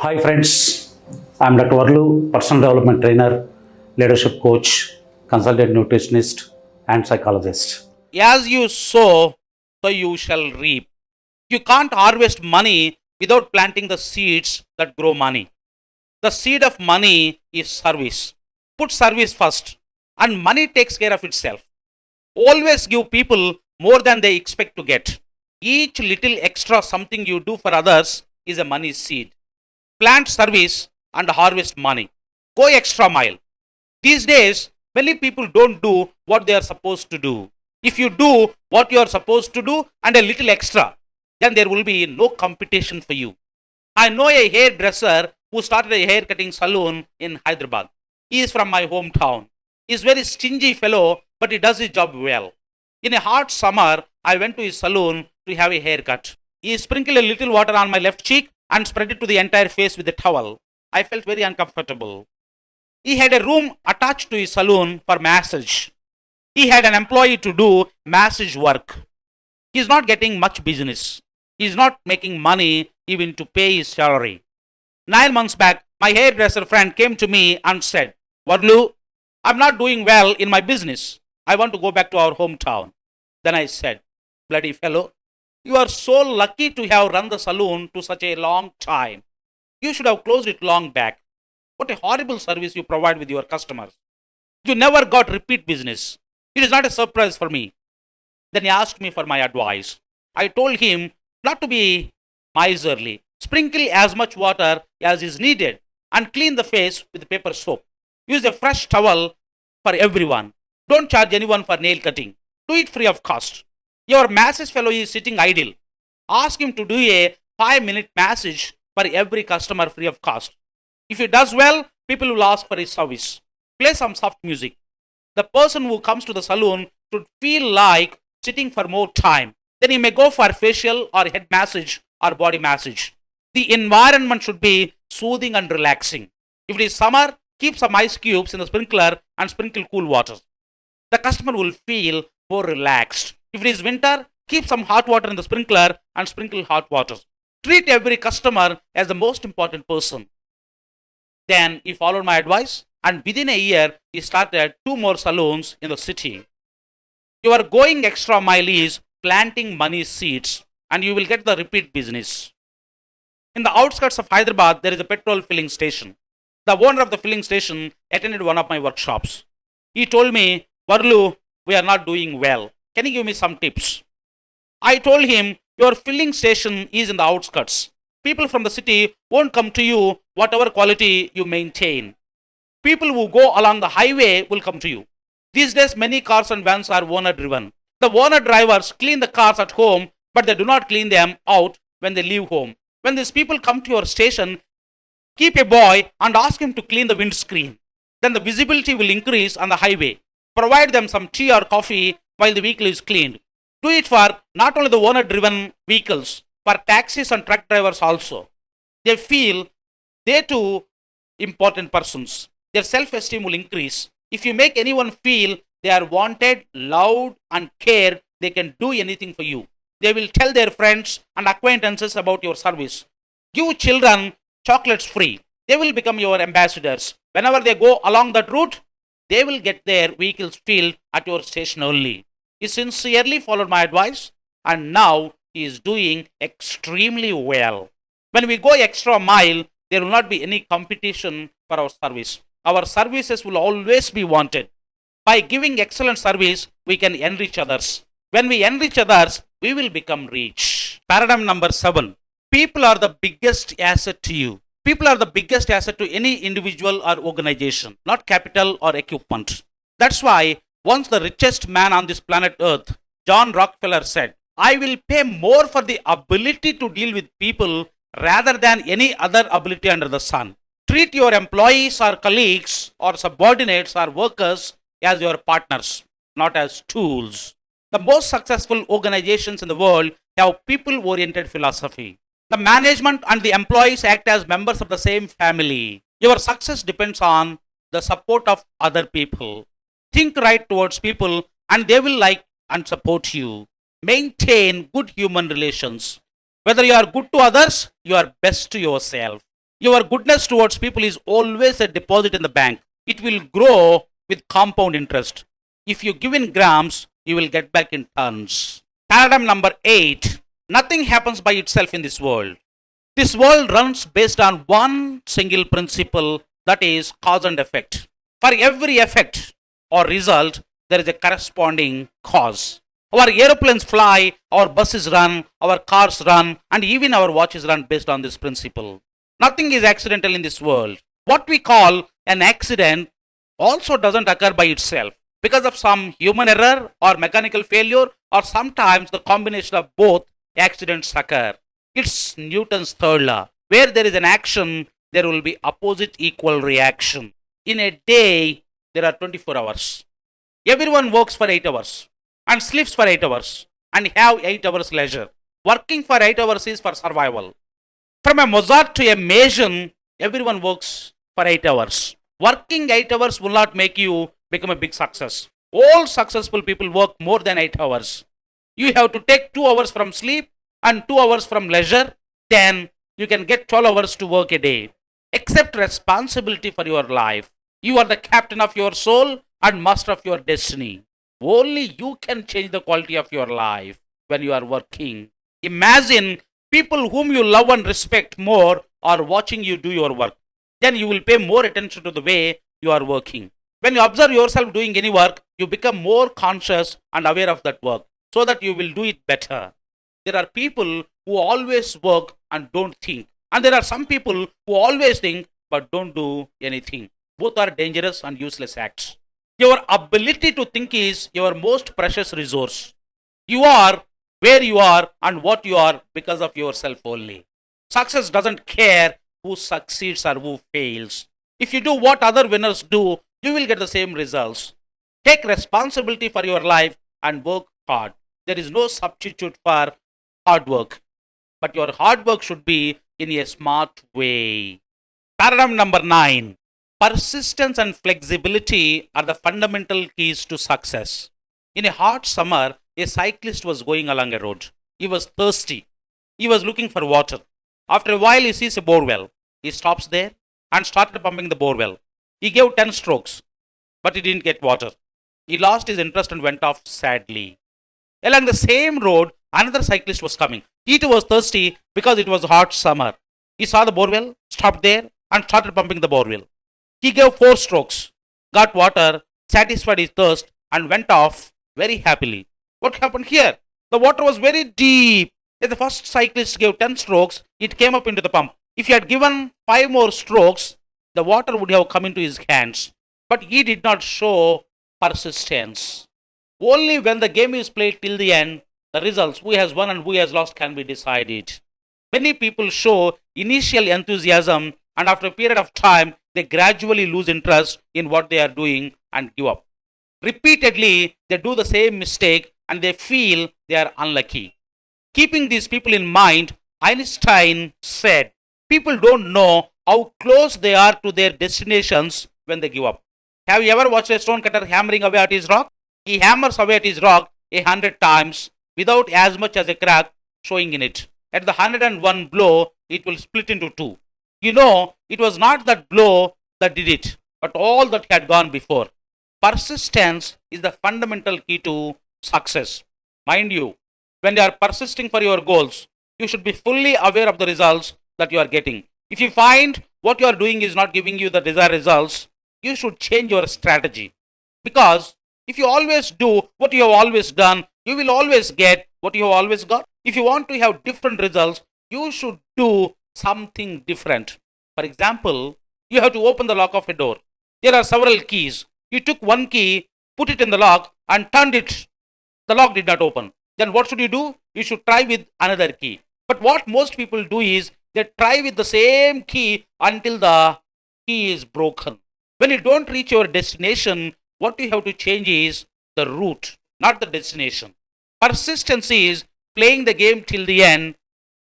Hi friends, I'm Dr. Warlu, personal development trainer, leadership coach, consultant nutritionist and psychologist. As you sow, so you shall reap. You can't harvest money without planting the seeds that grow money. The seed of money is service. Put service first, and money takes care of itself. Always give people more than they expect to get. Each little extra something you do for others is a money seed. Plant service and harvest money. Go extra mile. These days, many people don't do what they are supposed to do. If you do what you are supposed to do and a little extra, then there will be no competition for you. I know a hairdresser who started a hair cutting salon in Hyderabad. He is from my hometown. He is a very stingy fellow, but he does his job well. In a hot summer, I went to his salon to have a haircut. He sprinkled a little water on my left cheek and spread it to the entire face with a towel. I felt very uncomfortable. He had a room attached to his salon for massage. He had an employee to do massage work. He is not getting much business. He is not making money even to pay his salary. 9 months back, my hairdresser friend came to me and said, Warlu, I'm not doing well in my business. I want to go back to our hometown. Then I said, bloody fellow, you are so lucky to have run the saloon to such a long time. You should have closed it long back. What a horrible service you provide with your customers. You never got repeat business. It is not a surprise for me. Then he asked me for my advice. I told him not to be miserly. Sprinkle as much water as is needed and clean the face with paper soap. Use a fresh towel for everyone. Don't charge anyone for nail cutting. Do it free of cost. Your massage fellow is sitting idle. Ask him to do a 5-minute massage for every customer free of cost. If he does well, people will ask for his service. Play some soft music. The person who comes to the salon should feel like sitting for more time. Then he may go for facial or head massage or body massage. The environment should be soothing and relaxing. If it is summer, keep some ice cubes in the sprinkler and sprinkle cool water. The customer will feel more relaxed. If it is winter, keep some hot water in the sprinkler and sprinkle hot water. Treat every customer as the most important person. Then he followed my advice, and within a year, he started 2 more salons in the city. Your going extra mile is planting money seeds, and you will get the repeat business. In the outskirts of Hyderabad, there is a petrol filling station. The owner of the filling station attended one of my workshops. He told me, Warlu, we are not doing well. Can you give me some tips? I told him, your filling station is in the outskirts. People from the city won't come to you whatever quality you maintain. People who go along the highway will come to you. These days, many cars and vans are owner driven. The owner drivers clean the cars at home, but they do not clean them out when they leave home. When these people come to your station, keep a boy and ask him to clean the windscreen. Then the visibility will increase on the highway. Provide them some tea or coffee while the vehicle is cleaned. Do it for not only the owner driven vehicles, for taxis and truck drivers also. They feel they too important persons. Their self-esteem will increase. If you make anyone feel they are wanted, loved and cared, they can do anything for you. They will tell their friends and acquaintances about your service. Give children chocolates free. They will become your ambassadors. Whenever they go along that route, they will get their vehicles filled at your station only. He sincerely followed my advice and now he is doing extremely well. When we go extra mile, there will not be any competition for our service. Our services will always be wanted. By giving excellent service, we can enrich others. When we enrich others, we will become rich. Paradigm number 7. People are the biggest asset to you. People are the biggest asset to any individual or organization, not capital or equipment. That's why once the richest man on this planet Earth, John Rockefeller said, I will pay more for the ability to deal with people rather than any other ability under the sun. Treat your employees or colleagues or subordinates or workers as your partners, not as tools. The most successful organizations in the world have people-oriented philosophy. The management and the employees act as members of the same family. Your success depends on the support of other people. Think right towards people and they will like and support you. Maintain good human relations. Whether you are good to others, you are best to yourself. Your goodness towards people is always a deposit in the bank. It will grow with compound interest. If you give in grams, you will get back in tons. Paradigm number 8. Nothing happens by itself in this world. This world runs based on one single principle, that is cause and effect. For every effect or result, there is a corresponding cause. Our aeroplanes fly, our buses run, our cars run, and even our watches run based on this principle. Nothing is accidental in this world. What we call an accident also doesn't occur by itself because of some human error or mechanical failure, or sometimes the combination of both accidents occur. It's Newton's third law. Where there is an action, there will be opposite equal reaction. In a day, there are 24 hours. Everyone works for 8 hours and sleeps for 8 hours and have 8 hours leisure. Working for 8 hours is for survival. From a Mozart to a Mason, everyone works for 8 hours. Working 8 hours will not make you become a big success. All successful people work more than 8 hours. You have to take 2 hours from sleep and 2 hours from leisure, then you can get 12 hours to work a day. Accept responsibility for your life. You are the captain of your soul and master of your destiny. Only you can change the quality of your life when you are working. Imagine people whom you love and respect more are watching you do your work. Then you will pay more attention to the way you are working. When you observe yourself doing any work, you become more conscious and aware of that work so that you will do it better. There are people who always work and don't think. And there are some people who always think but don't do anything. Both are dangerous and useless acts. Your ability to think is your most precious resource. You are where you are and what you are because of yourself only. Success doesn't care who succeeds or who fails. If you do what other winners do, you will get the same results. Take responsibility for your life and work hard. There is no substitute for hard work. But your hard work should be in a smart way. Paradigm number 9. Persistence and flexibility are the fundamental keys to success. In a hot summer, a cyclist was going along a road. He was thirsty. He was looking for water. After a while, he sees a borewell. He stops there and started pumping the borewell. He gave 10 strokes, but he didn't get water. He lost his interest and went off sadly. Along the same road, another cyclist was coming. He too was thirsty because it was hot summer. He saw the borewell, stopped there, and started pumping the borewell. He gave 4 strokes, got water, satisfied his thirst, and went off very happily. What happened here? The water was very deep. If the first cyclist gave 10 strokes, it came up into the pump. If he had given 5 more strokes, the water would have come into his hands. But he did not show persistence. Only when the game is played till the end, the results, who has won and who has lost, can be decided. Many people show initial enthusiasm, and after a period of time, they gradually lose interest in what they are doing and give up. Repeatedly, they do the same mistake and they feel they are unlucky. Keeping these people in mind, Einstein said, people don't know how close they are to their destinations when they give up. Have you ever watched a stonecutter hammering away at his rock? He hammers away at his rock 100 times without as much as a crack showing in it. At the 101 blow, it will split into 2. You know, it was not that blow that did it, but all that had gone before. Persistence is the fundamental key to success. Mind you, when you are persisting for your goals, you should be fully aware of the results that you are getting. If you find what you are doing is not giving you the desired results, you should change your strategy. Because if you always do what you have always done, you will always get what you have always got. If you want to have different results, you should do something different. For example, you have to open the lock of a door. There are several keys. You took one key, put it in the lock, and turned it. The lock did not open. Then what should you do? You should try with another key. But what most people do is they try with the same key until the key is broken. When you don't reach your destination, what you have to change is the route, not the destination. Persistence is playing the game till the end.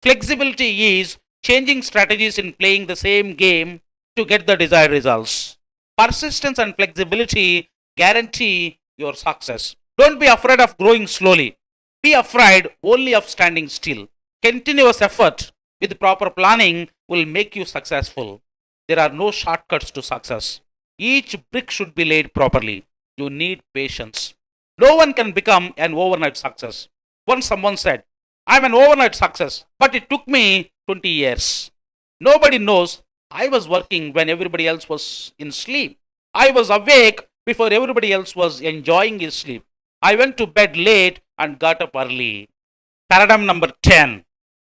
Flexibility is changing strategies in playing the same game to get the desired results. Persistence and flexibility guarantee your success. Don't be afraid of growing slowly. Be afraid only of standing still. Continuous effort with proper planning will make you successful. There are no shortcuts to success. Each brick should be laid properly. You need patience. No one can become an overnight success. Once someone said, I'm an overnight success, but it took me 20 years. Nobody knows I was working when everybody else was in sleep. I was awake before everybody else was enjoying his sleep. I went to bed late and got up early. Paradigm number 10.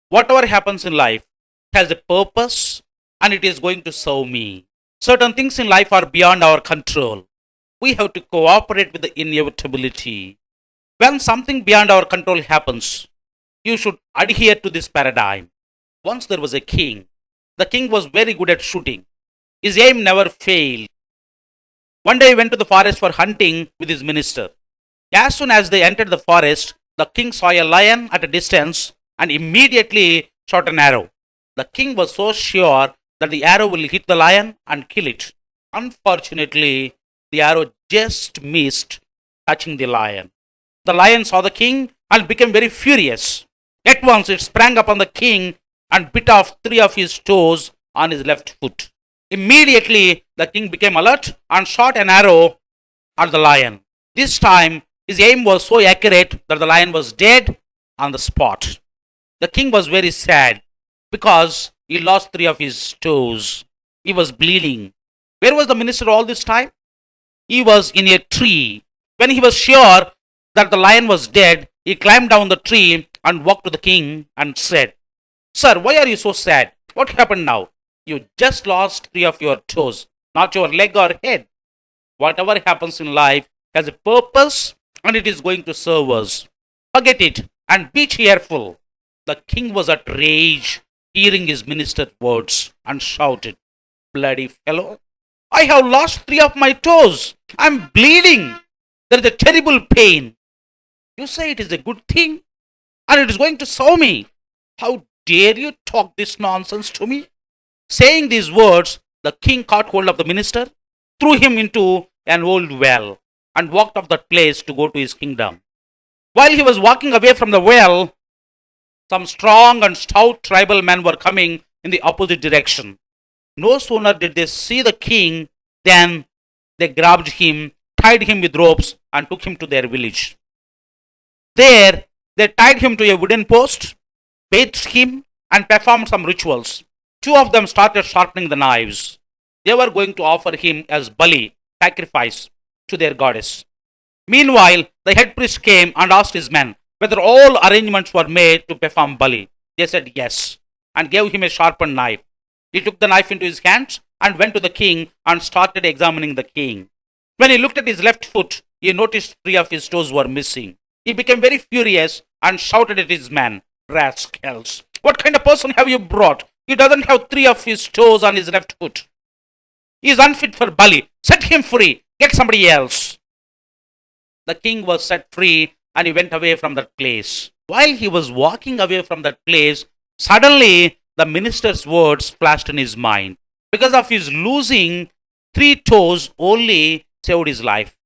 Whatever happens in life has a purpose and it is going to serve me. Certain things in life are beyond our control. We have to cooperate with the inevitability. When something beyond our control happens, you should adhere to this paradigm. Once there was a king. The king was very good at shooting. His aim never failed. One day he went to the forest for hunting with his minister. As soon as they entered the forest, the king saw a lion at a distance and immediately shot an arrow. The king was so sure that the arrow will hit the lion and kill it. Unfortunately, the arrow just missed touching the lion. The lion saw the king and became very furious. At once it sprang upon the king and bit off 3 of his toes on his left foot. Immediately the king became alert and shot an arrow at the lion. This time his aim was so accurate that the lion was dead on the spot. The king was very sad because he lost 3 of his toes. He was bleeding. Where was the minister all this time? He was in a tree. When he was sure that the lion was dead, he climbed down the tree and walked to the king and said, Sir, why are you so sad? What happened now? You just lost 3 of your toes, not your leg or head. Whatever happens in life has a purpose and it is going to serve us. Forget it and be cheerful. The king was at rage hearing his minister's words and shouted, Bloody fellow, I have lost 3 of my toes. I'm bleeding. There is a terrible pain. You say it is a good thing and it is going to serve me. How dare you talk this nonsense to me? Saying these words, the king caught hold of the minister, threw him into an old well, and walked off that place to go to his kingdom. While he was walking away from the well, some strong and stout tribal men were coming in the opposite direction. No sooner did they see the king than they grabbed him, tied him with ropes, and took him to their village. There, they tied him to a wooden post, bathed him, and performed some rituals. 2 of them started sharpening the knives. They were going to offer him as Bali, sacrifice, to their goddess. Meanwhile, the head priest came and asked his men whether all arrangements were made to perform Bali. They said yes, and gave him a sharpened knife. He took the knife into his hands and went to the king and started examining the king. When he looked at his left foot, he noticed 3 of his toes were missing. He became very furious and shouted at his men, Rascals, what kind of person have you brought? He doesn't have 3 of his toes on his left foot. He is unfit for Bali. Set him free. Get somebody else. The king was set free and he went away from that place. While he was walking away from that place, suddenly the minister's words flashed in his mind. Because of his losing 3 toes only saved his life.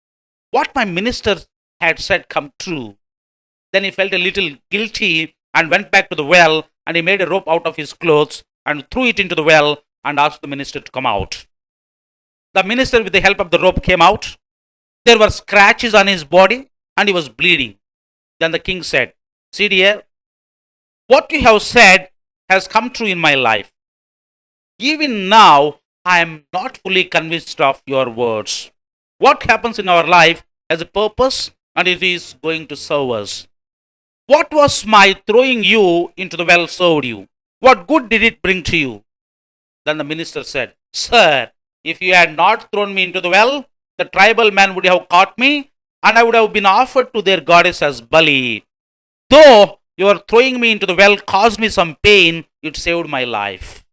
What my minister had said come true. Then he felt a little guilty and went back to the well, and he made a rope out of his clothes and threw it into the well and asked the minister to come out. The minister, with the help of the rope, came out. There were scratches on his body and he was bleeding. Then the king said, See dear, what you have said has come true in my life. Even now, I am not fully convinced of your words. What happens in our life has a purpose and it is going to serve us. What was my throwing you into the well served you? What good did it bring to you? Then the minister said, Sir, if you had not thrown me into the well, the tribal man would have caught me and I would have been offered to their goddess as Bali. Though your throwing me into the well caused me some pain, it saved my life.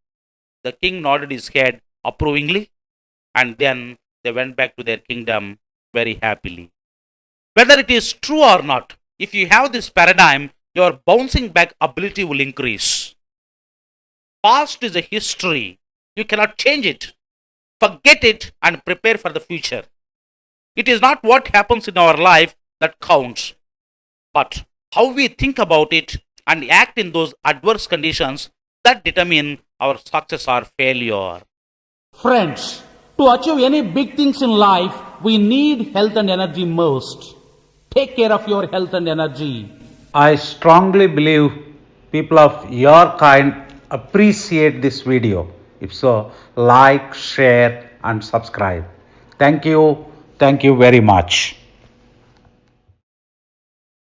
The king nodded his head approvingly, and then they went back to their kingdom very happily. Whether it is true or not, if you have this paradigm, your bouncing back ability will increase. Past is a history. You cannot change it. Forget it and prepare for the future. It is not what happens in our life that counts, but how we think about it and act in those adverse conditions that determine our success or failure. Friends, to achieve any big things in life, we need health and energy most. Take care of your health and energy. I strongly believe people of your kind appreciate this video. If so, like, share, and subscribe. Thank you. Thank you very much.